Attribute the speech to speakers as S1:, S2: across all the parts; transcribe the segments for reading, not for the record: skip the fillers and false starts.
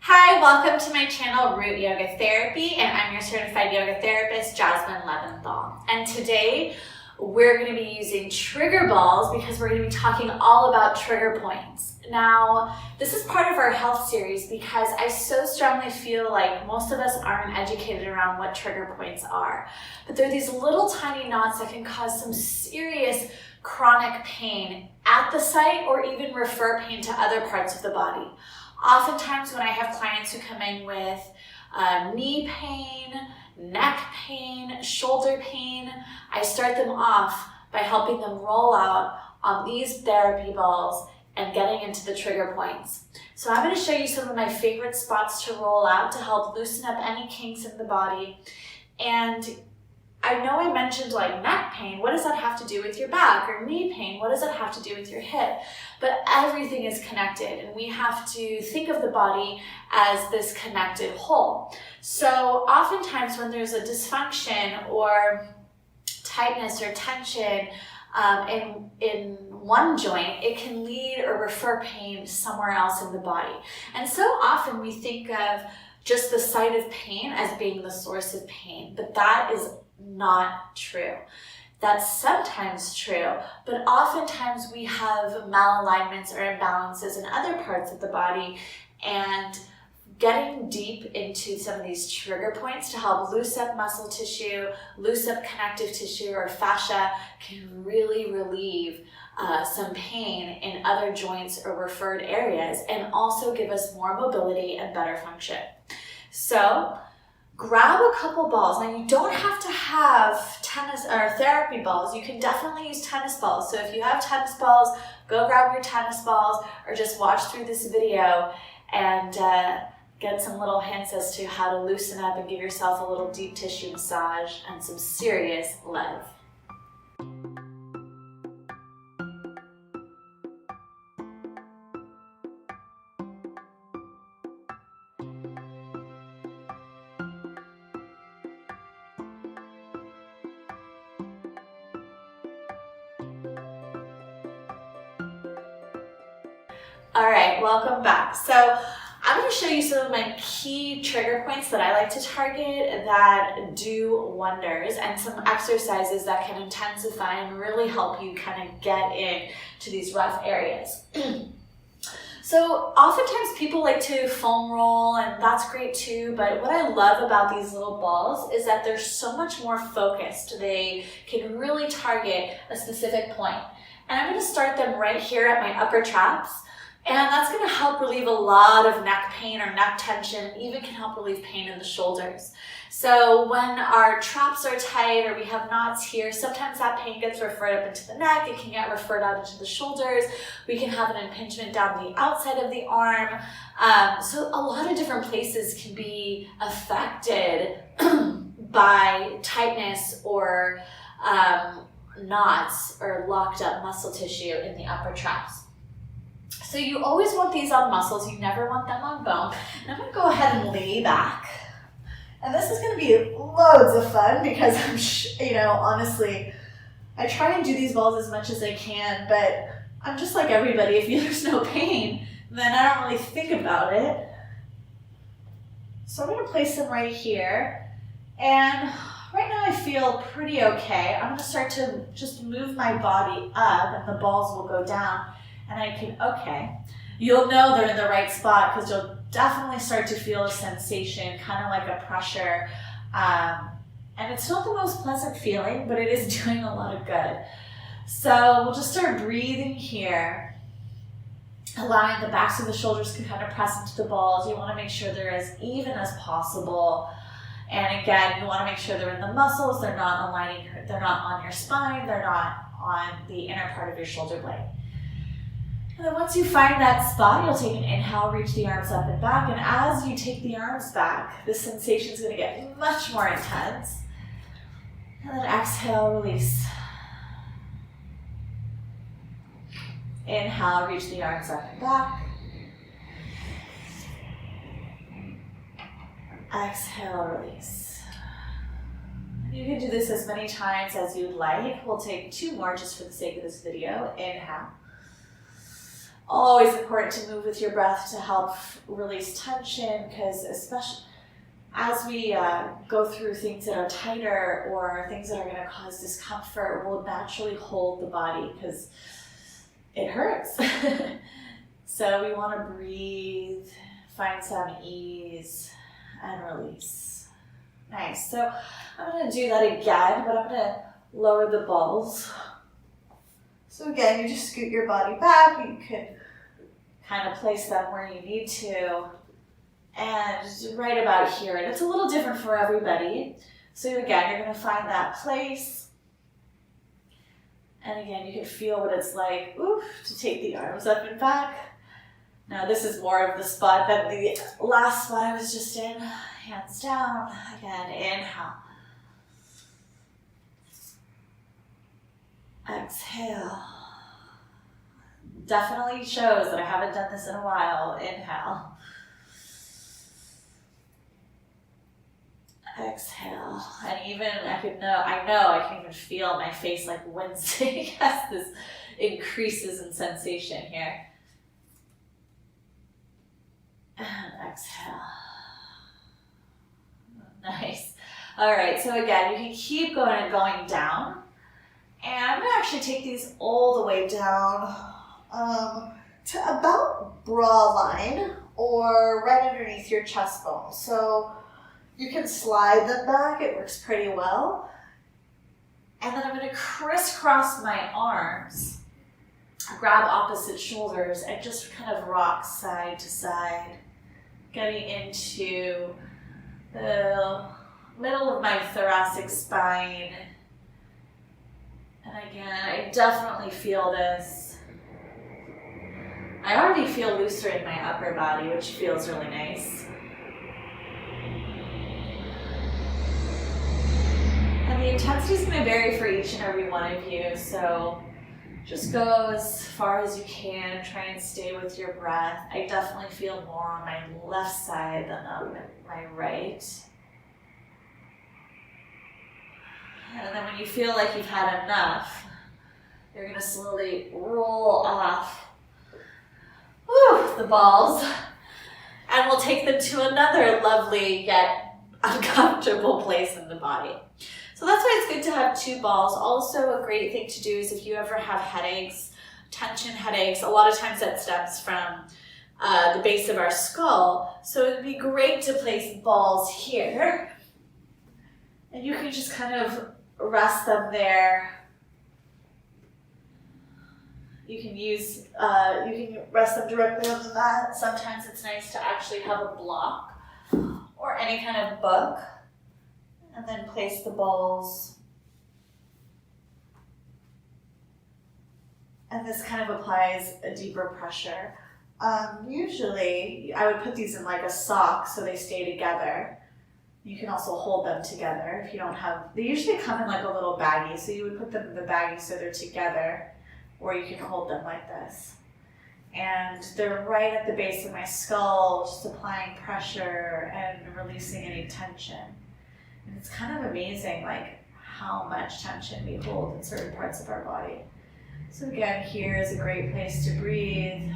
S1: Hi, welcome to my channel, Root Yoga Therapy, and I'm your certified yoga therapist, Jasmine. And today we're going to be using trigger balls because we're going to be talking all about trigger points. Now, this is part of our health series because I so strongly feel like most of us aren't educated around what trigger points are. But they're these little tiny knots that can cause some serious chronic pain at the site or even refer pain to other parts of the body. Oftentimes when I have clients who come in with knee pain, neck pain, shoulder pain, I start them off by helping them roll out on these therapy balls and getting into the trigger points. So I'm going to show you some of my favorite spots to roll out to help loosen up any kinks in the body. And I know I mentioned like neck pain. What does that have to do with your back? Or knee pain? What does that have to do with your hip? But everything is connected, and we have to think of the body as this connected whole. So oftentimes when there's a dysfunction or tightness or tension in one joint, it can lead or refer pain somewhere else in the body. And so often we think of just the site of pain as being the source of pain, but that is not true. That's sometimes true, but oftentimes we have malalignments or imbalances in other parts of the body, and getting deep into some of these trigger points to help loose up muscle tissue, loose up connective tissue or fascia can really relieve some pain in other joints or referred areas and also give us more mobility and better function. So grab a couple balls. Now you don't have to have tennis or therapy balls. You can definitely use tennis balls. So if you have tennis balls, go grab your tennis balls or just watch through this video and get some little hints as to how to loosen up and give yourself a little deep tissue massage and some serious love. All right, welcome back. So I'm going to show you some of my key trigger points that I like to target that do wonders, and some exercises that can intensify and really help you kind of get into these rough areas. So oftentimes people like to foam roll, and that's great too, but what I love about these little balls is that they're so much more focused. They can really target a specific point. And I'm going to start them right here at my upper traps. And that's going to help relieve a lot of neck pain or neck tension, even can help relieve pain in the shoulders. So when our traps are tight or we have knots here, sometimes that pain gets referred up into the neck. It can get referred out into the shoulders. We can have an impingement down the outside of the arm. So a lot of different places can be affected by tightness or knots or locked up muscle tissue in the upper traps. So you always want these on muscles, you never want them on bone. And I'm going to go ahead and lay back. And this is going to be loads of fun because honestly, I try and do these balls as much as I can, but I'm just like everybody. If there's no pain, then I don't really think about it. So I'm going to place them right here. And right now I feel pretty okay. I'm going to start to just move my body up and the balls will go down. And I can, you'll know they're in the right spot because you'll definitely start to feel a sensation, kind of like a pressure. And it's not the most pleasant feeling, but it is doing a lot of good. So we'll just start breathing here, allowing the backs of the shoulders to kind of press into the balls. You want to make sure they're as even as possible. And again, you want to make sure they're in the muscles, they're not on your spine, they're not on the inner part of your shoulder blade. And then once you find that spot, you'll take an inhale, reach the arms up and back. And as you take the arms back, the sensation is going to get much more intense. And then exhale, release. Inhale, reach the arms up and back. Exhale, release. You can do this as many times as you'd like. We'll take 2 more just for the sake of this video. Inhale. Always important to move with your breath to help release tension, because especially as we go through things that are tighter or things that are going to cause discomfort, we'll naturally hold the body because it hurts. So we want to breathe, find some ease, and release. Nice. So I'm going to do that again, but I'm going to lower the balls. So again, you just scoot your body back. You can kind of place them where you need to. And right about here. And it's a little different for everybody. So again, you're going to find that place. And again, you can feel what it's like, to take the arms up and back. Now this is more of the spot than the last spot I was just in. Hands down. Again, inhale. Exhale. Definitely shows that I haven't done this in a while. Inhale. Exhale. And even I know I can even feel my face like wincing as this increases in sensation here. And exhale. Nice. All right, so again, you can keep going down. And I'm going to actually take these all the way down to about bra line or right underneath your chest bone. So you can slide them back. It works pretty well. And then I'm going to crisscross my arms, grab opposite shoulders, and just kind of rock side to side, getting into the middle of my thoracic spine. And again, I definitely feel this. I already feel looser in my upper body, which feels really nice. And the intensity is going to vary for each and every one of you, so just go as far as you can. Try and stay with your breath. I definitely feel more on my left side than on my right. And then when you feel like you've had enough, you're going to slowly roll off the balls, and we'll take them to another lovely yet uncomfortable place in the body. So that's why it's good to have two balls. Also, a great thing to do is if you ever have headaches, tension headaches, a lot of times that stems from the base of our skull. So it would be great to place balls here, and you can just kind of rest them there. You can rest them directly on the mat. Sometimes it's nice to actually have a block or any kind of book, and then place the balls. And this kind of applies a deeper pressure. Usually, I would put these in like a sock so they stay together. You can also hold them together if you don't have, they usually come in like a little baggie, so you would put them in the baggie so they're together, or you can hold them like this. And they're right at the base of my skull, just applying pressure and releasing any tension. And it's kind of amazing like how much tension we hold in certain parts of our body. So again, here is a great place to breathe.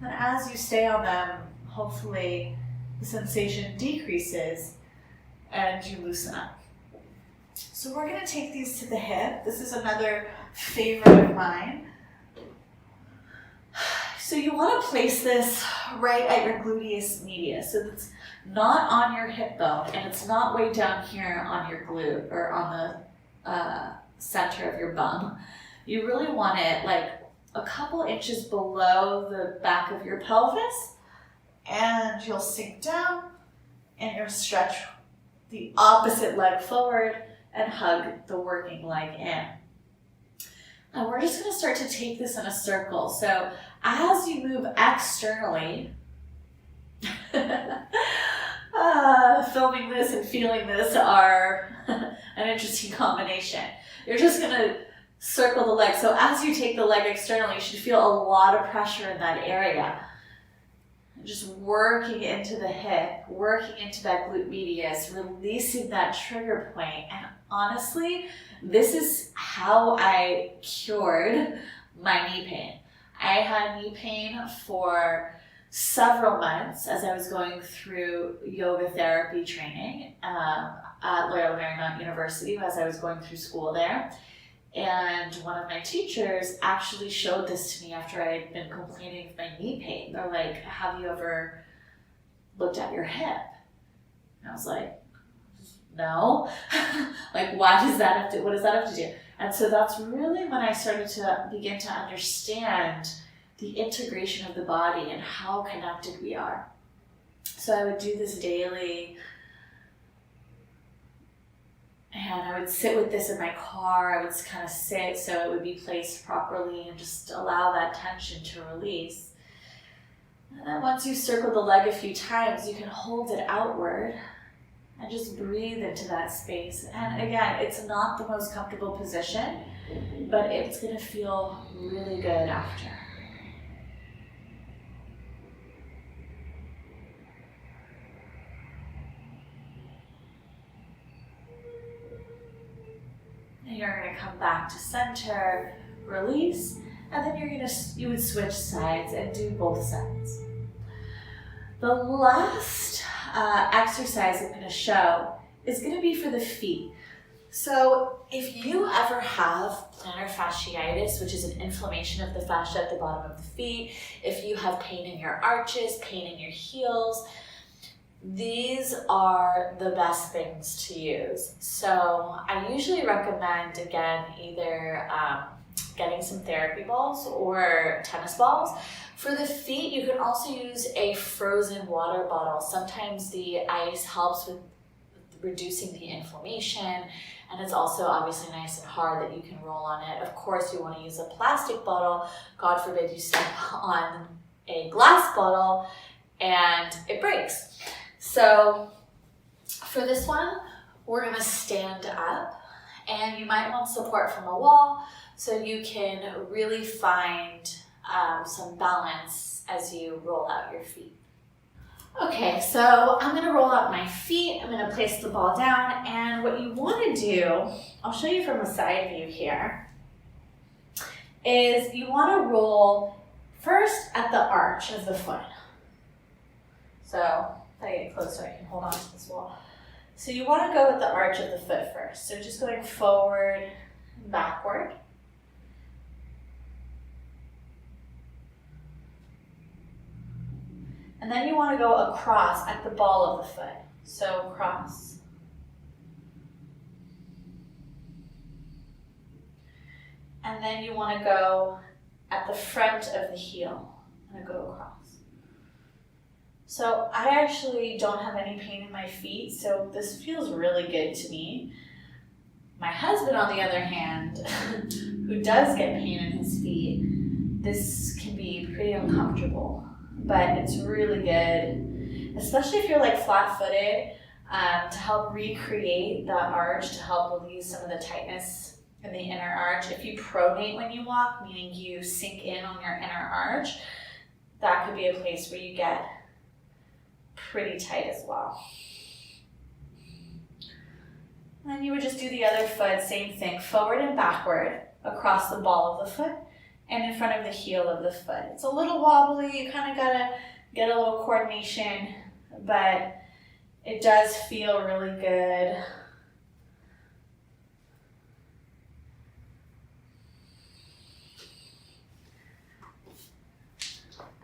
S1: And as you stay on them, hopefully the sensation decreases and you loosen up. So we're going to take these to the hip. This is another favorite of mine. So you want to place this right at your gluteus medius. So it's not on your hip bone and it's not way down here on your glute or on the center of your bum. You really want it like a couple inches below the back of your pelvis, and you'll sink down and you'll stretch the opposite leg forward and hug the working leg in. And we're just going to start to take this in a circle. So as you move externally, filming this and feeling this are an interesting combination. You're just going to circle the leg. So as you take the leg externally, you should feel a lot of pressure in that area. Just working into the hip, working into that glute medius, releasing that trigger point. And honestly, this is how I cured my knee pain. I had knee pain for several months as I was going through yoga therapy training at Loyola Marymount University as I was going through school there. And one of my teachers actually showed this to me after I had been complaining of my knee pain. They're like, have you ever looked at your hip? And I was like, no. Like, what does that have to do? And so that's really when I started to begin to understand the integration of the body and how connected we are. So I would do this daily, and I would sit with this in my car. I would kind of sit so it would be placed properly and just allow that tension to release. And then once you circle the leg a few times, you can hold it outward and just breathe into that space. And again, it's not the most comfortable position, but it's going to feel really good after. And you're going to come back to center, release, and then you would switch sides and do both sides. The last exercise I'm going to show is going to be for the feet. So if you ever have plantar fasciitis, which is an inflammation of the fascia at the bottom of the feet, if you have pain in your arches, pain in your heels, these are the best things to use. So I usually recommend, again, either getting some therapy balls or tennis balls. For the feet, you can also use a frozen water bottle. Sometimes the ice helps with reducing the inflammation, and it's also obviously nice and hard that you can roll on it. Of course, you want to use a plastic bottle. God forbid you step on a glass bottle and it breaks. So for this one, we're going to stand up, and you might want support from a wall so you can really find some balance as you roll out your feet. Okay, so I'm going to roll out my feet. I'm going to place the ball down, and what you want to do, I'll show you from a side view here, is you want to roll first at the arch of the foot. So if I get closer, I can hold on to this wall. So you want to go with the arch of the foot first. So just going forward and backward. And then you want to go across at the ball of the foot. So cross. And then you want to go at the front of the heel and go across. So I actually don't have any pain in my feet, so this feels really good to me. My husband, on the other hand, who does get pain in his feet, this can be pretty uncomfortable. But it's really good, especially if you're like flat-footed, to help recreate the arch, to help release some of the tightness in the inner arch. If you pronate when you walk, meaning you sink in on your inner arch, that could be a place where you get pretty tight as well. And then you would just do the other foot, same thing, forward and backward across the ball of the foot and in front of the heel of the foot. It's a little wobbly, you kind of gotta get a little coordination, but it does feel really good.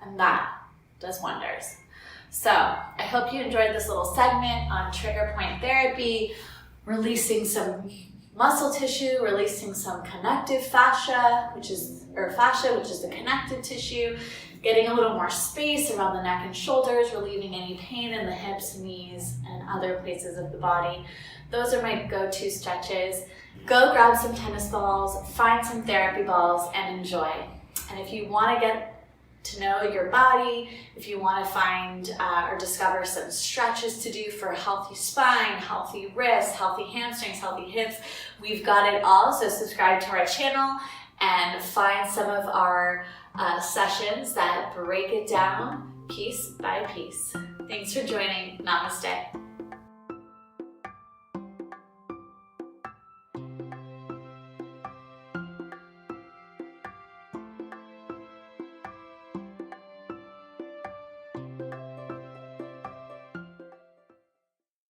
S1: And that does wonders. So I hope you enjoyed this little segment on trigger point therapy, releasing some muscle tissue, releasing some connective fascia, which is the connective tissue, getting a little more space around the neck and shoulders, relieving any pain in the hips, knees, and other places of the body. Those are my go-to stretches. Go grab some tennis balls, find some therapy balls, and enjoy. And if you want to get to know your body, if you want to find or discover some stretches to do for a healthy spine, healthy wrists, healthy hamstrings, healthy hips, we've got it all. So subscribe to our channel and find some of our sessions that break it down piece by piece. Thanks for joining. Namaste.